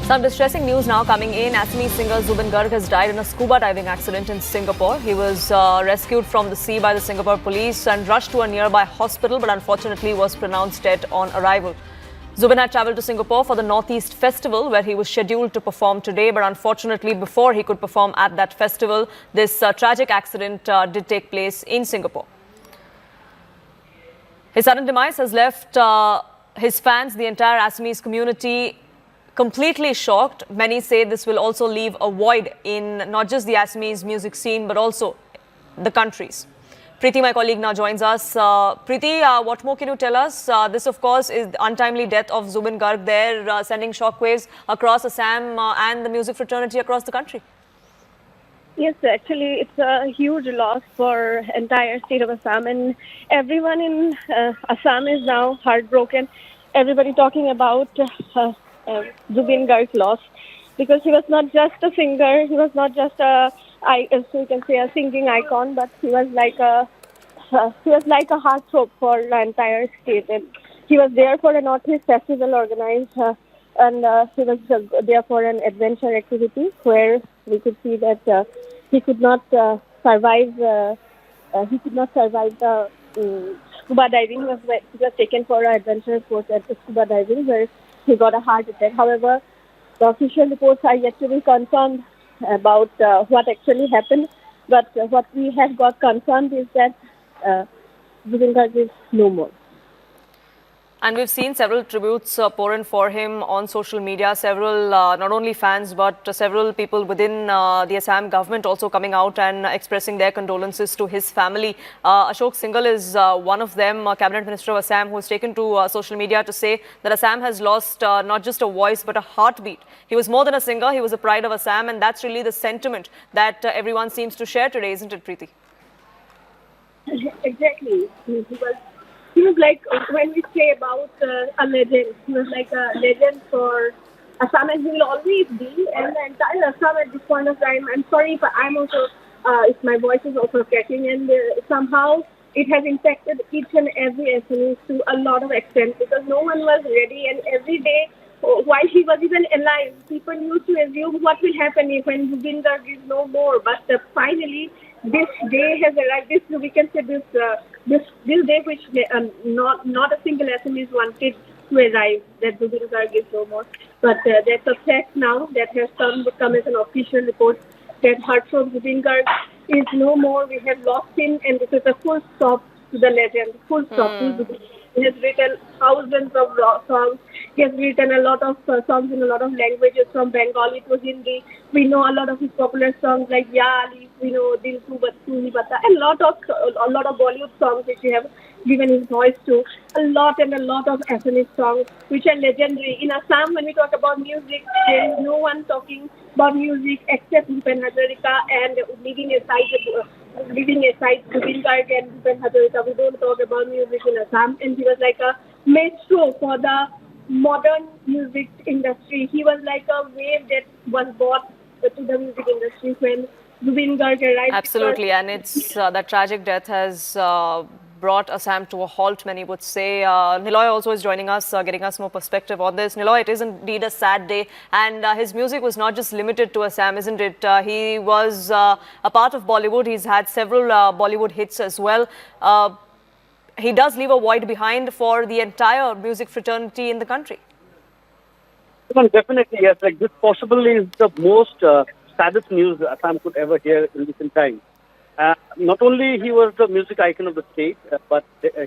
Some distressing news now coming in. Assamese singer Zubeen Garg has died in a scuba diving accident in Singapore. He was rescued from the sea by the Singapore police and rushed to a nearby hospital, but unfortunately was pronounced dead on arrival. Zubeen had travelled to Singapore for the Northeast Festival, where he was scheduled to perform today, but unfortunately before he could perform at that festival, this tragic accident did take place in Singapore. His sudden demise has left his fans, the entire Assamese community, completely shocked. Many say this will also leave a void in not just the Assamese music scene, but also the country's. Preeti, my colleague, now joins us. Preeti, what more can you tell us? This, of course, is the untimely death of Zubeen Garg there, sending shockwaves across Assam and the music fraternity across the country. Yes, actually, it's a huge loss for entire state of Assam, and everyone in Assam is now heartbroken. Everybody talking about Zubeen Garg's loss, because he was not just a singer, he was not just a, so you can say, a singing icon, but he was like a heartthrob for the entire state. And he was there for a Northeast Festival organized, and he was there for an adventure activity where we could see that he could not survive. He could not survive the scuba diving. He was taken for an adventure course at the scuba diving, where he got a heart attack. However, the official reports are yet to be confirmed about what actually happened. But what we have got confirmed is that Zubeen Garg is no more. And we've seen several tributes pour in for him on social media. Several, not only fans, but several people within the Assam government also coming out and expressing their condolences to his family. Ashok Singhal is one of them, Cabinet Minister of Assam, who has taken to social media to say that Assam has lost not just a voice, but a heartbeat. He was more than a singer, he was the pride of Assam, and that's really the sentiment that everyone seems to share today, isn't it, Preeti? Exactly. He was like, when we say about a legend, he was like a legend for Assam, and he will always be, and the entire Assam at this point of time. I'm sorry if I'm also, if my voice is also cracking, and somehow it has impacted each and every Assamese to a lot of extent, because no one was ready, and every day, while he was even alive, people used to assume what will happen when Zubeen Garg is no more. But finally, this day has arrived. We can say this day which not a single Assamese wanted to arrive, that Zubeen Garg is no more. But that's a fact now that has come as an official report that heartthrob Zubeen Garg is no more. We have lost him, and this is a full stop to the legend. Full stop. He has written thousands of songs. He has written a lot of songs in a lot of languages. From Bengali to Hindi, we know a lot of his popular songs like Ya Ali, we know Dil Tu Hi Bata, and a lot of Bollywood songs which he have given his voice to. A lot of Assamese songs which are legendary. In Assam, when we talk about music, there is no one talking about music except Bhupen Hazarika, and leaving aside Zubeen Garg and Bhupen Hazarika, we don't talk about music in Assam. And he was like a maestro for the modern music industry. He was like a wave that was brought to the music industry when Zubeen Garg arrived. Absolutely, and it's that tragic death has brought Assam to a halt, many would say. Niloy also is joining us, getting us more perspective on this. Niloy, it is indeed a sad day, and his music was not just limited to Assam, isn't it? He was a part of Bollywood. He's had several Bollywood hits as well. He does leave a void behind for the entire music fraternity in the country. Well, definitely, yes. Like, this possibly is the most saddest news Assam could ever hear in recent times. Not only he was the music icon of the state, but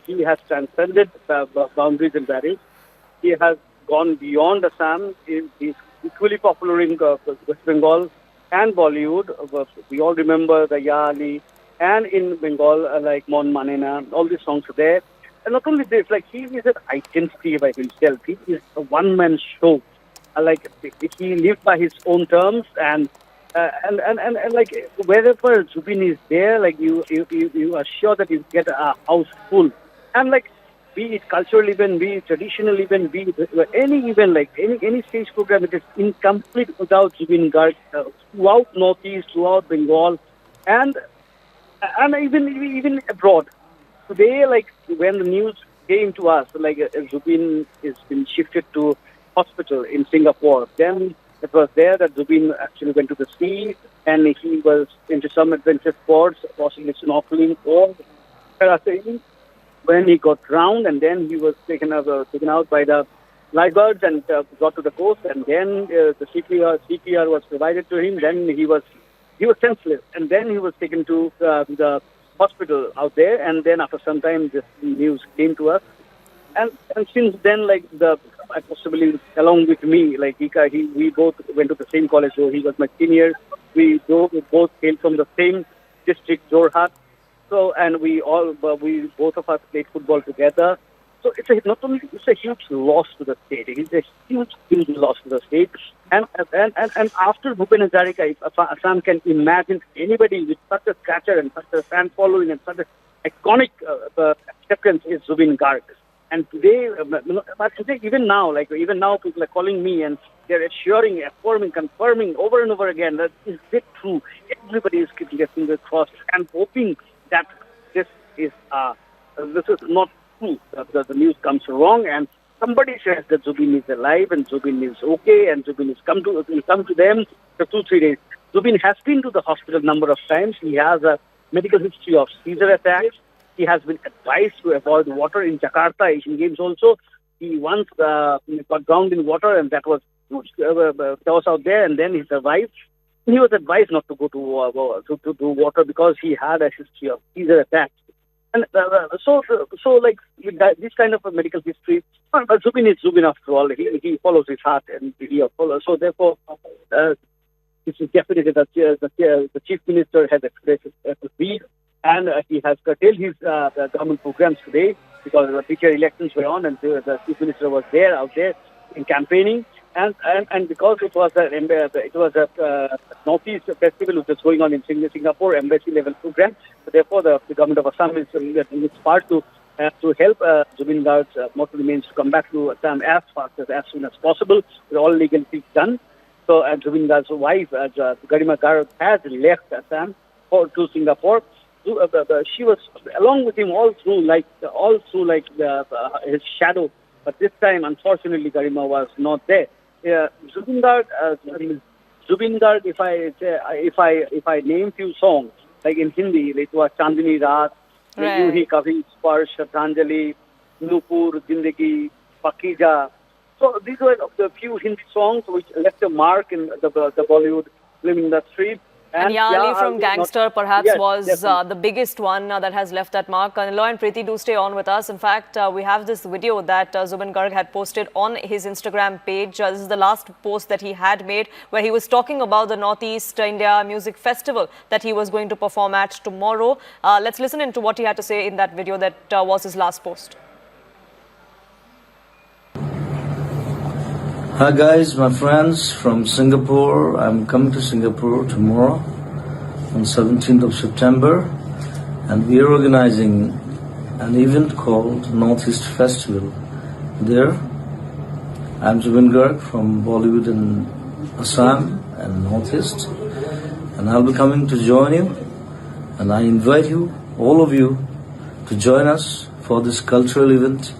he has transcended boundaries and barriers. He has gone beyond Assam. He's equally popular in West Bengal and Bollywood. We all remember the Ya Ali, and in Bengal, like Mon Manena, all these songs are there. And not only this, like, he is an identity by himself. He is a one-man show. Like, he lived by his own terms, and like, wherever Zubeen is there, like, you are sure that you get a house full. And like, be it cultural event, be it traditional event, be it any event, like any stage program, it is incomplete without Zubeen Garg throughout Northeast, throughout Bengal, and even abroad. Today, like, when the news came to us, like, Zubeen has been shifted to hospital in Singapore, then was there that Zubeen actually went to the sea and he was into some adventure sports, possibly snorkeling or parasailing, when he got drowned, and then he was taken out by the lifeguards and got to the coast, and then the CPR was provided to him. Then he was senseless, and then he was taken to the hospital out there, and then after some time this news came to us, and since then, like possibly along with me, like we both went to the same college, so he was my senior. We both came from the same district, Jorhat. So, and we both of us played football together. So it's a huge loss to the state. It is a huge loss to the state. And after Bhupen Hazarika, if Assam can imagine anybody with such a stature and such a fan following and such an iconic acceptance is Zubeen Garg. And today, even now, people are calling me and they're assuring, affirming, confirming over and over again that is it true. Everybody is keeping their fingers crossed and hoping that this is not true. The news comes wrong, and somebody says that Zubeen is alive and Zubeen is okay, and Zubeen will come to them for 2-3 days. Zubeen has been to the hospital a number of times. He has a medical history of seizure attacks. He has been advised to avoid water in Jakarta Asian Games also. He once got drowned in water, and that was huge chaos out there, and then he survived. He was advised not to go to water because he had a history of seizure attacks. And so like with this kind of a medical history, Zubeen is Zubeen after all. He follows his heart, and he follows. So therefore, it's definitely that the chief minister has expressed his grief, and he has curtailed his government programs today because the teacher elections were on, and the chief minister was out there in campaigning. And because it was a Northeast festival which was going on in Singapore, embassy level program, so therefore the government of Assam is in its part to help Zubeen Garg's mortal remains to come back to Assam as soon as possible with all legalities done. So Zubeen Garg's wife, Garima Garg, has left Assam to Singapore. She was along with him all through his shadow. But this time, unfortunately, Garima was not there. Zubeen Garg, if I name few songs, like in Hindi, it was Chandini Raat, Yu Hi Kabhi Sparsh, Shraddhanjali, Nupur, Zindagi, Pakija. So these were the few Hindi songs which left a mark in the Bollywood film industry. And Ali from Gangster perhaps was definitely the biggest one that has left that mark. Niloy and Preeti, do stay on with us. In fact, we have this video that Zubeen Garg had posted on his Instagram page. This is the last post that he had made where he was talking about the Northeast India Music Festival that he was going to perform at tomorrow. Let's listen into what he had to say in that video that was his last post. Hi guys, my friends from Singapore. I'm coming to Singapore tomorrow on 17th of September, and we are organizing an event called Northeast Festival. There, I'm Zubeen Garg from Bollywood in Assam and Northeast, and I'll be coming to join you, and I invite you, all of you, to join us for this cultural event.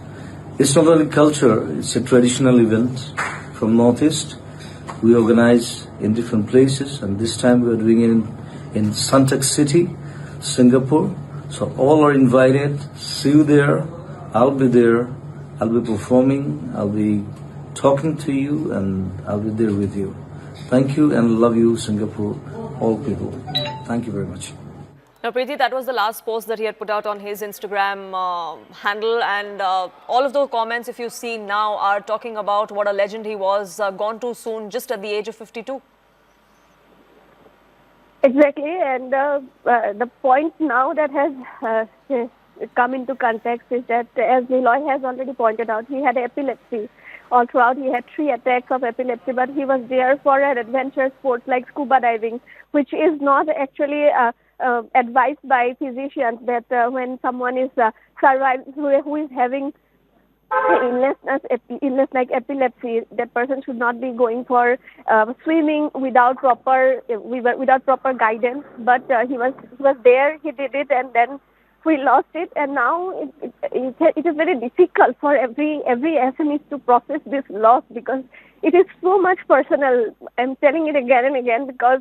It's not only culture, it's a traditional event from Northeast. We organize in different places, and this time we are doing it in Suntec City, Singapore. So all are invited. See you there. I'll be there. I'll be performing. I'll be talking to you, and I'll be there with you. Thank you and love you, Singapore, all people. Thank you very much. Now, Preeti, that was the last post that he had put out on his Instagram handle, and all of those comments, if you see now, are talking about what a legend he was, gone too soon, just at the age of 52. Exactly, and the point now that has come into context is that, as Niloy has already pointed out, he had epilepsy. All throughout, he had 3 attacks of epilepsy, but he was there for an adventure sport like scuba diving, which is not actually advised by physicians that when someone is who is having illness like epilepsy, that person should not be going for swimming without proper guidance. But he was there, he did it, and then we lost it, and now it is very difficult for every Assamese to process this loss because it is so much personal. I'm telling it again and again because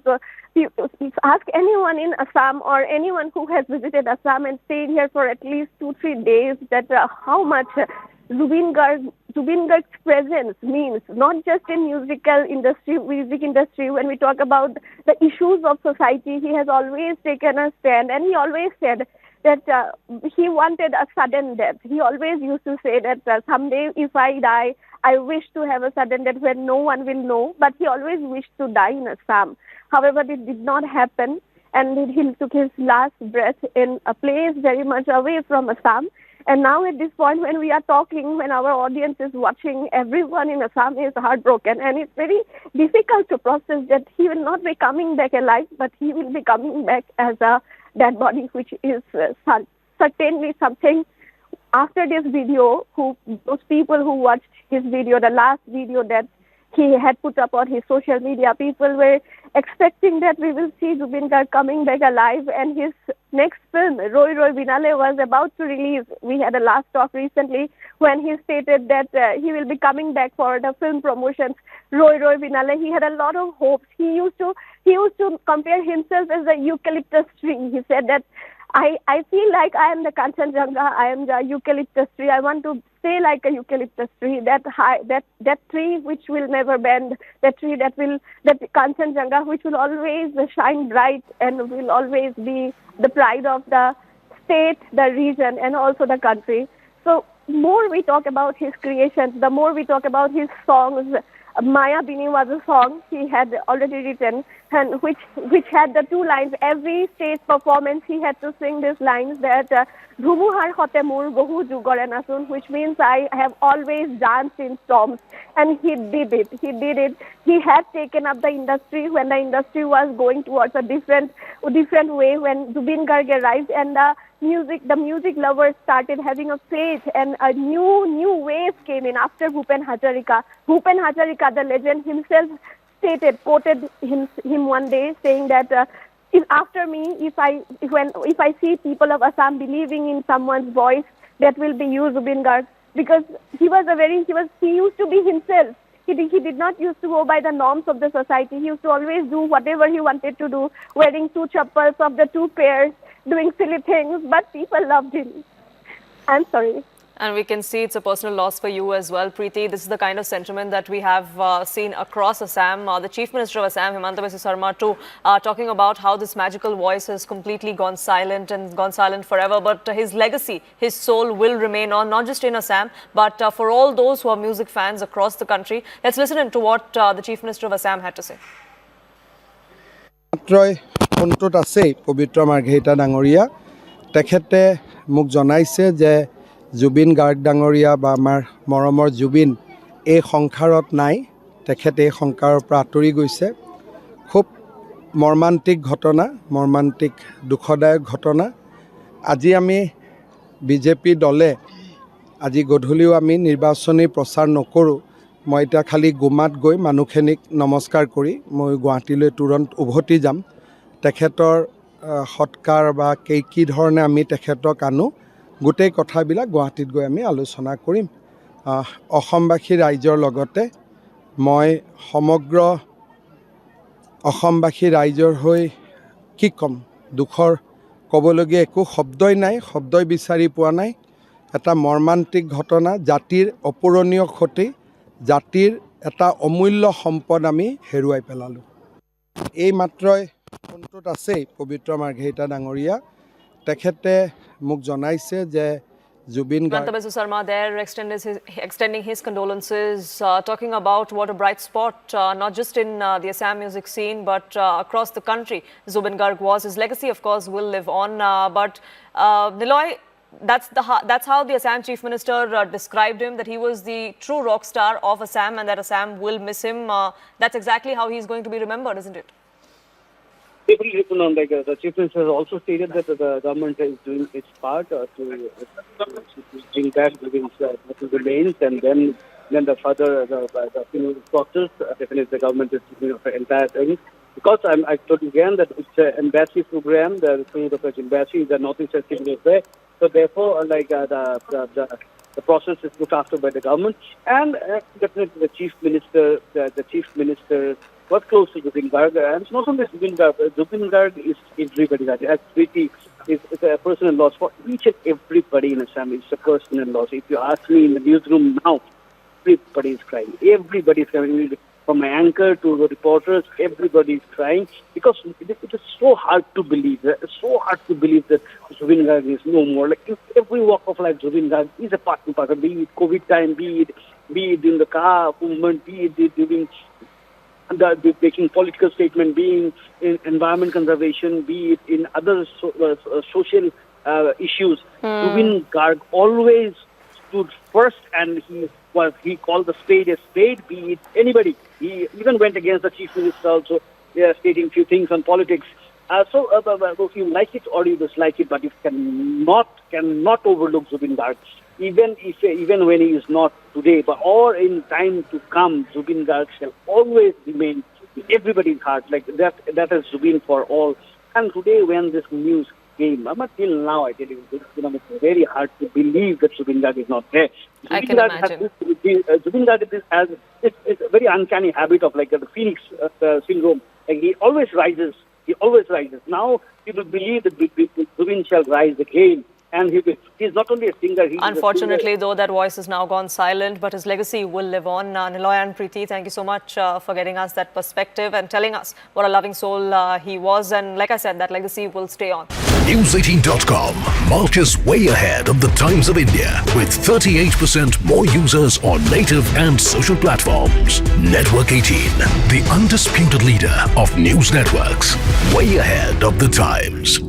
ask anyone in Assam or anyone who has visited Assam and stayed here for at least 2-3 days that how much Zubeen Garg's presence means, not just in music industry. When we talk about the issues of society, he has always taken a stand, and he always said that he wanted a sudden death. He always used to say that someday if I die, I wish to have a sudden death where no one will know, but he always wished to die in Assam. However, it did not happen, and he took his last breath in a place very much away from Assam. And now at this point when we are talking, when our audience is watching, everyone in Assam is heartbroken, and it's very difficult to process that he will not be coming back alive, but he will be coming back as a dead body, which is certainly something. After this video, those people who watched his video, the last video that he had put up on his social media, people were expecting that we will see Zubeen Garg coming back alive, and his next film, Roy Roy Binale, was about to release. We had a last talk recently when he stated that he will be coming back for the film promotions. Roy Roy Binale, he had a lot of hopes. He used to compare himself as a eucalyptus tree. He said that I feel like I am the Kanchenjunga, I am the eucalyptus tree. I want to stay like a eucalyptus tree, that tree which will never bend, that Kanchenjunga which will always shine bright and will always be the pride of the state, the region, and also the country. So more we talk about his creations, the more we talk about his songs. Maya Bini was a song he had already written, and which had the 2 lines. Every stage performance he had to sing these lines that Dhumuhar hote mur bohu jugore nasun, which means I have always danced in storms. And he did it. He had taken up the industry when the industry was going towards a different way. When Zubeen Garg arrived, and the music lovers started having a faith, and a new wave came in after Bhupen Hazarika. Bhupen Hazarika, the legend himself, quoted him one day saying that if after me, if I see people of Assam believing in someone's voice, that will be you, Zubeen Garg, because he used to be himself. He did not used to go by the norms of the society. He used to always do whatever he wanted to do, wearing 2 chappals of the 2 pairs, doing silly things, but people loved him. I'm sorry. And we can see it's a personal loss for you as well, Preeti. This is the kind of sentiment that we have seen across Assam. The Chief Minister of Assam, Himanta Biswa Sarma, too, talking about how this magical voice has completely gone silent and gone silent forever. But his legacy, his soul will remain on, not just in Assam, but for all those who are music fans across the country. Let's listen to what the Chief Minister of Assam had to say. ফোনটোত আছে পবিত্ৰ মাৰ্ঘেৰিটা ডাঙৰীয়া তেখেতে মোক জনাইছে যে জুবিন গাৰ্গ ডাঙৰীয়া বা আমাৰ মৰমৰ জুবিন এই সংসাৰত নাই, তেখেতে এই সংসাৰৰ পৰা আঁতৰি গৈছে। খুব মৰ্মান্তিক ঘটনা, মৰ্মান্তিক দুখদায়ক ঘটনা। আজি আমি বিজেপি দলে আজি গধূলিও আমি নিৰ্বাচনী প্ৰচাৰ নকৰোঁ। মই এতিয়া খালি গুমাত গৈ মানুহখিনিক নমস্কাৰ কৰি মই গুৱাহাটীলৈ তুৰন্ত উভতি যাম। তেখেতৰ সৎকাৰ বা কি ধৰণে আমি তেখেতক আনো, গোটেই কথাবিলাক গুৱাহাটীত গৈ আমি আলোচনা কৰিম। অসমবাসী ৰাইজৰ লগতে মই সমগ্ৰ অসমবাসী ৰাইজৰ হৈ কি ক'ম, দুখৰ ক'বলগীয়া একো শব্দই নাই, শব্দই বিচাৰি পোৱা নাই। এটা মৰ্মান্তিক ঘটনা, জাতিৰ অপূৰণীয় ক্ষতি, জাতিৰ এটা অমূল্য সম্পদ আমি হেৰুৱাই পেলালোঁ। এই মাত্ৰই ফোনটোত আছেই পবিত্ৰ মাৰ্ঘেৰিটা ডাঙৰীয়া তেখেতে মোক জনাইছে যে Zubeen Garg. Himanta Biswa Sarma there extending his condolences, talking about what a bright spot, not just in the Assam music scene, but across the country. Zubeen Garg was. His legacy, of course, will live on. But Niloy, that's how the Assam Chief Minister described him, that he was the true rock star of Assam and that Assam will miss him. That's exactly how he's going to be remembered, isn't it? The Chief Minister has also stated that the government is doing its part to bring back the remains, and then the further the process. Definitely, the government is doing the entire thing. because I told you again that it's an embassy program, through the French embassy, the Northeast team is there. So therefore, the process is looked after by the government, and definitely the chief minister, was close to Zubeen Garg, and it's not only Zubeen Garg. Zubeen Garg is everybody. As Preeti is a person-in-law for each and everybody in Assam. It's a person-in-law. So if you ask me in the newsroom now, everybody is crying. Everybody is crying. From my anchor to the reporters, everybody is crying because it is so hard to believe. It's so hard to believe that Zubeen Garg is no more. Like in every walk of life, Zubeen Garg is a part and parcel. Be it COVID time, be it in the car movement, be it during the making political statement, being in environment conservation, be it in other social issues. Zubeen Garg always stood first, and he called the spade a spade, be it anybody. He even went against the chief minister also, stating few things on politics. So if you like it or you dislike it, but you cannot overlook Zubeen Garg. Even when he is not today, or in time to come, Zubeen Garg shall always remain in everybody's heart. Like that is Zubeen for all. And today, when this news came, till now, I tell you, it's very hard to believe that Zubeen Garg is not there. I can imagine. Zubeen Garg has it's a very uncanny habit of like the phoenix syndrome. Like he always rises. Now people believe that Zubeen shall rise again. And he's not only a singer. Unfortunately, though, that voice has now gone silent, but his legacy will live on. Niloy and Preeti, thank you so much for getting us that perspective and telling us what a loving soul he was. And like I said, that legacy will stay on. News18.com marches way ahead of the Times of India with 38% more users on native and social platforms. Network 18, the undisputed leader of news networks, way ahead of the Times.